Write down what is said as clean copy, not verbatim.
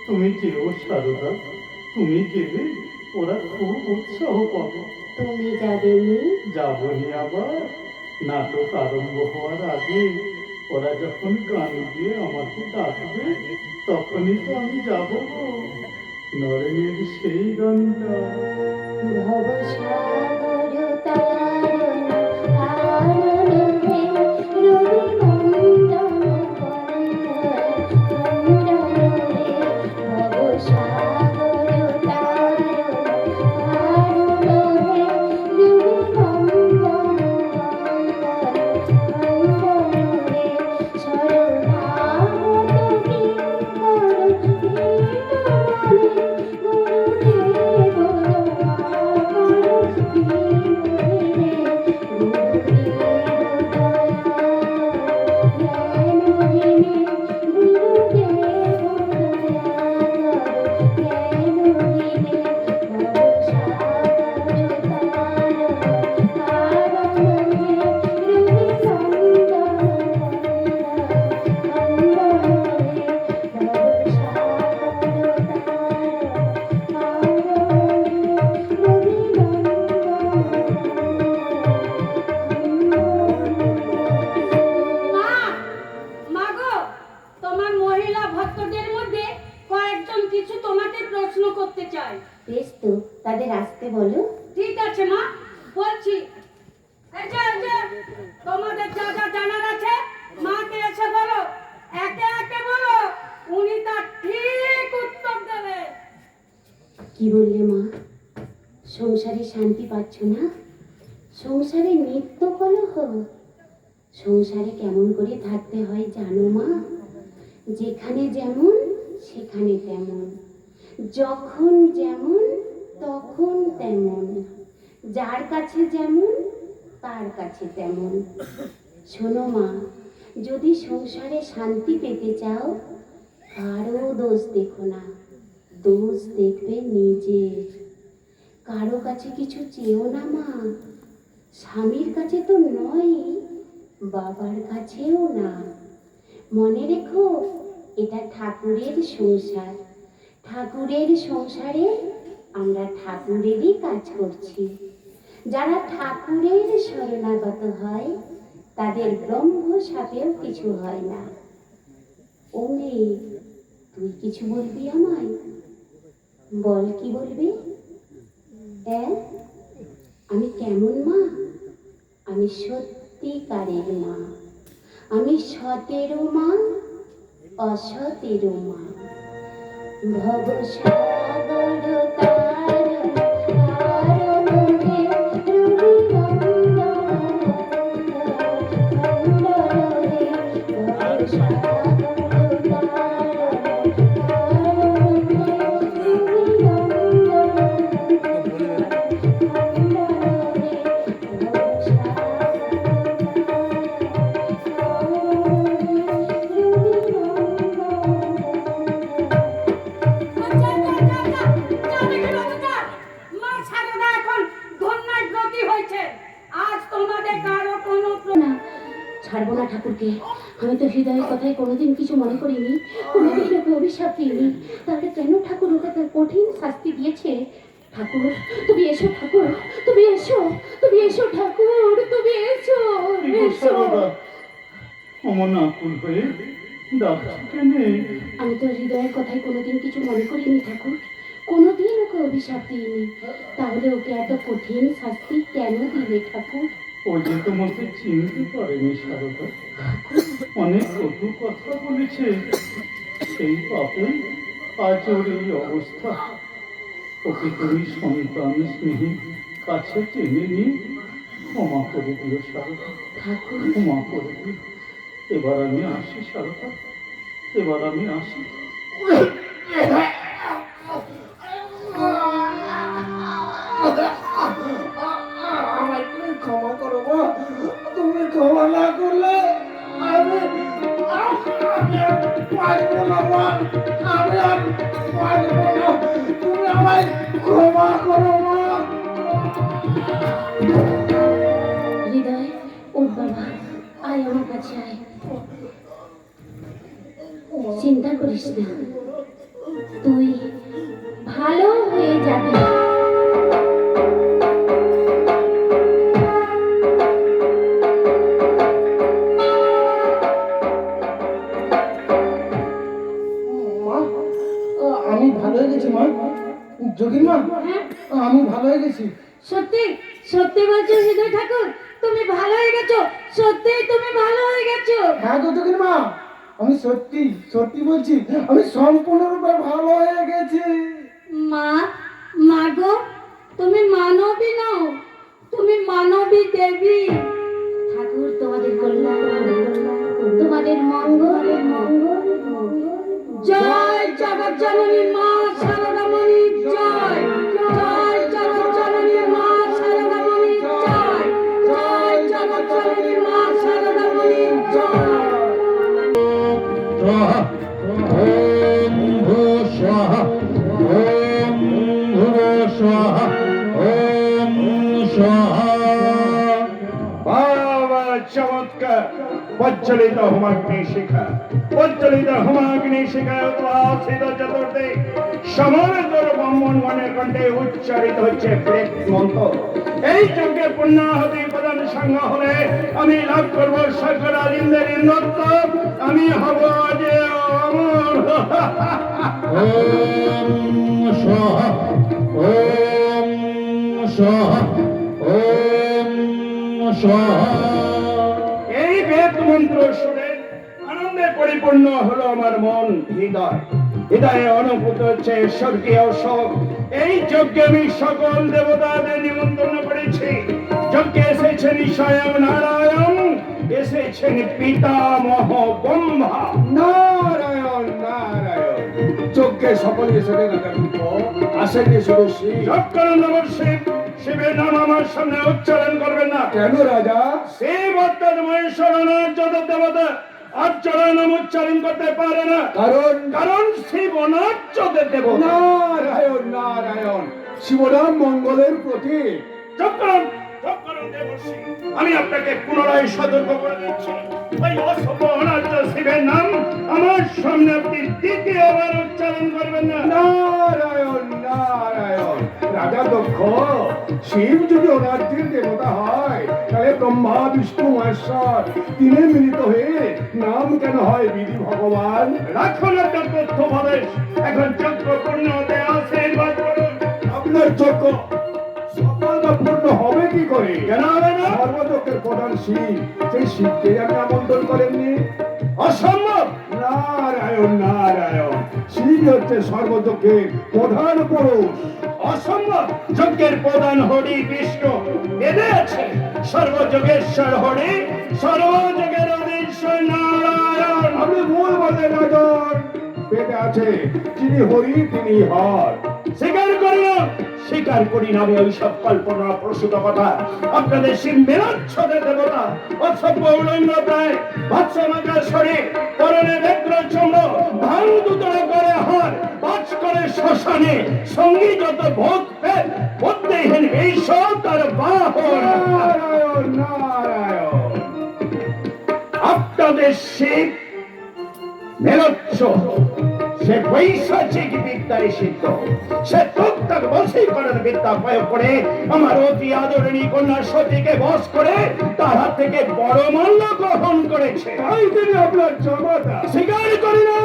তুমি যেও সারদা, তুমি গেলে ওরা খুব উৎসাহ পাবে। তুমি যাবে নি? যাবনি আবার? নাটক আরম্ভ হওয়ার আগে ওরা যখন গান দিয়ে আমাকে ডাকবে তখনই তো আমি যাব গো। নরেনের সেই গানটা। ভবসাগর তারণ তারণ হে রবি মণ্ডল মণ্ডল হে ভবসাগর তারণ তারণ হে রবি মণ্ডল মণ্ডল হে শরণাগত কিঙ্কর বেশ তো, তাদের আসতে বলো। ঠিক আছে মা, বলছি। এই যে, তোমাদের যা যা জানার আছে মাকে এসে বলো, একে একে বলো, উনি তার ঠিক উত্তর দেবে। কি বললে মা? সংসারে শান্তি পাচ্ছ না? সংসারে নিত্য কলহ। সংসারে কেমন করে থাকতে হয় জানো মা? যেখানে যেমন সেখানে তেমন, যখন যেমন তখন তেমন, যার কাছে যেমন তার কাছে তেমন। শোনো মা, যদি সংসারে শান্তি পেতে চাও কারো দোষ দেখো না, দোষ দেখবে নিজের। কারো কাছে কিছু চেয়েও না মা, স্বামীর কাছে তো নয়, বাবার কাছেও না। মনে রেখো, এটা ঠাকুরের সংসার। ঠাকুরের সংসারে আমরা ঠাকুরেরই কাজ করছি। যারা ঠাকুরের শরণাগত হয় তাদের ব্রহ্ম সাপেও কিছু হয় না। ও মেয়ে, তুই কিছু বলবি আমায়? বল, কি বলবি? আমি কেমন মা? আমি সত্যিকারের মা। আমি সতেরো মা, অসতেরো মা। ভবসাগর তারণ তারণ হে রবি মণ্ডল মণ্ডল হে ভবসাগর তারণ তারণ হে রবি মণ্ডল মণ্ডল হে মা সারদা এখন ধন্যার গতি হয়েছে। আজ তোমাদের কারো কোনো না, ছাড়বো না ঠাকুরকে। আমি তো হৃদয়ের কথায় কোনোদিন কিছু মনে করিনি, কোনোদিন ওকে অভিশাপ দিইনি। তাহলে কেন ঠাকুর ওকে তার কঠিন শাস্তি দিয়েছে? ঠাকুর, তুমি এসো ঠাকুর, তুমি এসো, তুমি এসো ঠাকুর, তুমি এসো এসো। অমন আকুল হয়ে ডাকছো কেনে? আমি তো হৃদয়ের কথায় কোনোদিন কিছু মনে করিনি ঠাকুর, কোনোদিন ওকে অভিশাপ দিইনি। তাহলে ওকে এত কঠিন শাস্তি কেন দিলে ঠাকুর? ও যে তোমাকে চিনতে পারেনি সারদা, অনেক কটু কথা বলেছে। সেই পাপে আজ ওর এই অবস্থা। ওকে তুমি সন্তান স্নেহে কাছে টেনে নিয়ে ক্ষমা করে দিও সারদা, ঠাকুর, ক্ষমা করে দিও। এবার আমি আসি সারদা, এবার আমি আসি। আমায় তুমি ক্ষমা করো মা। তুমি ক্ষমা না করলে আমি আমি আর পারবো না মা, আমি আর পারবো না। তুমি আমায় ক্ষমা করো মা। হৃদয়, ও বাবা, আয় আমার কাছে আয়। চিন্তা করিস না, তুই ভালো হয়ে যাবি। মা, আমি ভালো হয়ে গেছি মা। যোগীর মা, হ্যাঁ, আমি ভালো হয়ে গেছি। সত্যি সত্যি বলছো হৃদয় ঠাকুর, তুমি ভালো হয়ে গেছো? সত্যি তুমি ভালো হয়ে গেছো? হ্যাঁ গো যোগীর মা, আমি সত্যি সত্যি বলছি, আমি সম্পূর্ণরূপে ভালো হয়ে গেছি। মা, মা গো, তুমি মানবী নও, তুমি মানবী দেবী। ঠাকুর তোমাদের কল্যাণ করুন, তোমাদের মঙ্গল জয় জগৎ জননী মা শারদামণি জয়, জয় জগৎ জননী মা শারদামণি জয়, জয় জগৎ জননী মা শারদামণি জয়। स्वाहा ओम भू स्वाहा ओम भूर्भुवः स्वाहा ओम स्वाहा। বাবা চমৎকার! প্রজ্বলিত হোমাগ্নি শিখা, প্রজ্বলিত হোমাগ্নি শিখা উদ্ভাসিত চতুর্থে সমগ্র ব্রাহ্মণ মনের কণ্ঠে উচ্চারিত হচ্ছে প্রেত মন্ত্র। এই যজ্ঞে পুণ্যাহতি প্রদান সঙ্গ হলে আমি লাভ করবো সকল আলিমদের ইন্দ্রত্ব, আমি হব যে অমর। ओम स्वाहा ओम स्वाहा ओम स्वाहा। এই বেদ মন্ত্র শুনে আনন্দে পরিপূর্ণ হলো আমার মন, হৃদয় হৃদয়ে অনুভূত হচ্ছে স্বর্গীয় শোক। এই যজ্ঞে আমি সকল দেবতাদের নিমন্ত্রণ করেছি। যজ্ঞে এসেছেন স্বয়ং নারায়ণ, এসেছেন পিতামহ ব্রহ্মা। নারায়ণ নারায়ণ, যজ্ঞে সকলে এসেছেন আসেনি শুধু শিব। যজ্ঞের নম শিব, শিবের নাম আমার সামনে উচ্চারণ করবেন না। কেন রাজা? শিব অর্থাৎ মহেশ্বর যত দেবতা আর্যরা নাম উচ্চারণ করতে পারে না, কারণ কারণ শিব অনার্যদের দেবতা। নারায়ণ নারায়ণ, শিবনাম মঙ্গলের প্রতীক। চক্রম চক্রম দেবর্ষি, আমি আপনাকে পুনরায় সতর্ক করে দিচ্ছি, ওই অসভ্য অনার্য শিবের নাম আমার সামনে আপনি দ্বিতীয়বার উচ্চারণ করবেন না। নারায়ণ নারায়ণ, রাজা দক্ষ, শিব যদি অনার্যের দেবতা হয় তাহলে ব্রহ্মা বিষ্ণু মহেশ্বর তিনে মিলিত হয়ে নাম কেন হয় বিধি ভগবান? রাখুন একটা তথ্য প্রদেশ, এখন চক্র পূর্ণ হতে আশীর্বাদ করুন। আপনার যজ্ঞ সফল বা পূর্ণ হবে কি করে? কেন হবে না? সর্বযজ্ঞের প্রধান শিব, সেই শিবকে আপনি আমন্ত্রণ করেননি। অসম্ভব। নারায়ণ নারায়ণ, শিব হচ্ছে সর্বযজ্ঞের প্রধান পুরুষ। অসম্ভব। যজ্ঞের প্রধান হরি বিষ্ণু, বেদে আছে সর্বযোগেশ্বর হরি, সর্বযোগের অধীশ্বর নারায়ণ। আপনি ভুল বলেন রাজন, পেটে আছে যিনি হরি তিনি হর। স্বীকার করি না, স্বীকার করি না আমি ওইসব কল্পনা প্রসূত কথা। আপনাদের শিব মেরাচ্ছদের দেবতা, অসভ্য উলঙ্গ প্রায় ভৎসমাকার শরীর, পরনে ব্যগ্র চন্দ্র, ভাঙ দুতরা করে হার, বাজ করে শ্মশানে, সঙ্গী যত ভোগ পেট, বুদ্ধিহীন এইসব তার বাহন। নারায়ণ নারায়ণ, আপনাদের শিব মেরচ্ছ, সে বৈশাচিক বিদ্যায় সিদ্ধ, সে টুকটাক বশীকরণ বিদ্যা প্রয়োগ করে আমার অতি আদরণী কন্যা সতীকে বশ করে তার হাত থেকে বড় মূল্য গ্রহণ করেছে। তাই তিনি আপনার জামাতা। স্বীকার করি না,